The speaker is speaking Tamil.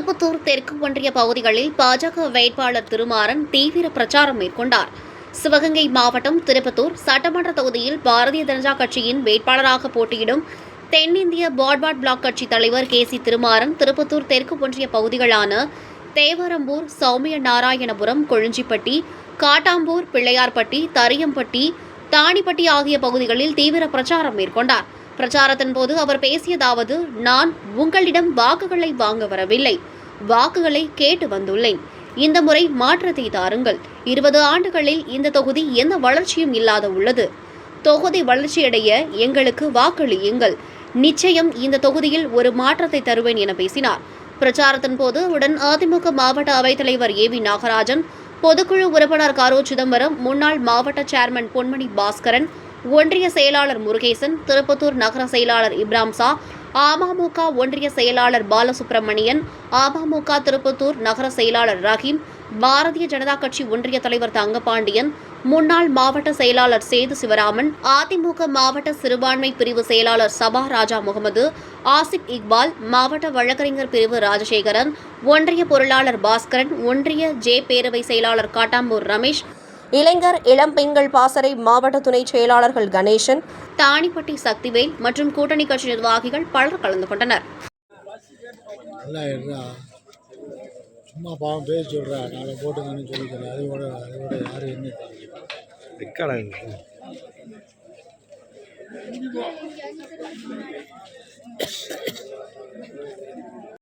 திருப்பத்தூர் தெற்கு ஒன்றிய பகுதிகளில் பாஜக வேட்பாளர் திருமாறன் தீவிர பிரச்சாரம் மேற்கொண்டார். சிவகங்கை மாவட்டம் திருப்பத்தூர் சட்டமன்ற தொகுதியில் பாரதிய ஜனதா கட்சியின் வேட்பாளராக போட்டியிடும் தென்னிந்திய பார்வர்ட் பிளாக் கட்சி தலைவர் கே.சி. திருமாறன் திருப்பத்தூர் தெற்கு ஒன்றிய பகுதிகளான தேவரம்பூர், சௌமிய நாராயணபுரம், கொழிஞ்சிப்பட்டி, காட்டாம்பூர், பிள்ளையார்பட்டி, தரியம்பட்டி, தாணிப்பட்டி ஆகிய பகுதிகளில் தீவிர பிரச்சாரம் மேற்கொண்டார். பிரச்சாரத்தின் போது அவர் பேசியதாவது: நான் உங்களிடம் வாக்குகளை வாங்க வரவில்லை, வாக்குகளை கேட்டு வந்துள்ளேன். இந்த முறை மாற்றத்தை தாருங்கள். 20 ஆண்டுகளில் இந்த தொகுதி எந்த வளர்ச்சியும் இல்லாத உள்ளது. தொகுதி வளர்ச்சியடைய எங்களுக்கு வாக்களியுங்கள். நிச்சயம் இந்த தொகுதியில் ஒரு மாற்றத்தை தருவேன் என பேசினார். பிரச்சாரத்தின் போது உடன் அதிமுக மாவட்ட அவைத்தலைவர் ஏ.வி. நாகராஜன், பொதுக்குழு உறுப்பினர் கரு. சிதம்பரம், முன்னாள் மாவட்ட சேர்மன் பொன்மணி பாஸ்கரன், ஒன்றிய செயலாளர் முருகேசன், திருப்பத்தூர் நகர செயலாளர் இப்ராம்சா, அமமுக ஒன்றிய செயலாளர் பாலசுப்ரமணியன், அமமுக திருப்பத்தூர் நகர செயலாளர் ரஹீம், பாரதிய ஜனதா கட்சி ஒன்றிய தலைவர் தங்கபாண்டியன், முன்னாள் மாவட்ட செயலாளர் சேது சிவராமன், அதிமுக மாவட்ட சிறுபான்மை பிரிவு செயலாளர் சபா ராஜா முகமது, ஆசிப் இக்பால், மாவட்ட வழக்கறிஞர் பிரிவு ராஜசேகரன், ஒன்றிய பொருளாளர் பாஸ்கரன், ஒன்றிய ஜே பேரவை செயலாளர் காட்டாம்பூர் ரமேஷ், இளைஞர் இளம் பெண்கள் பாசறை மாவட்ட துணை செயலாளர்கள் கணேசன், தாணிப்பட்டி சக்திவேல் மற்றும் கூட்டணி கட்சி நிர்வாகிகள் பலர் கலந்து கொண்டனர். சும்மா பாவம் பேசி சொல்கிறா, நாளை போட்டுங்கன்னு சொல்லிக்கல. அதோட யாரும் என்ன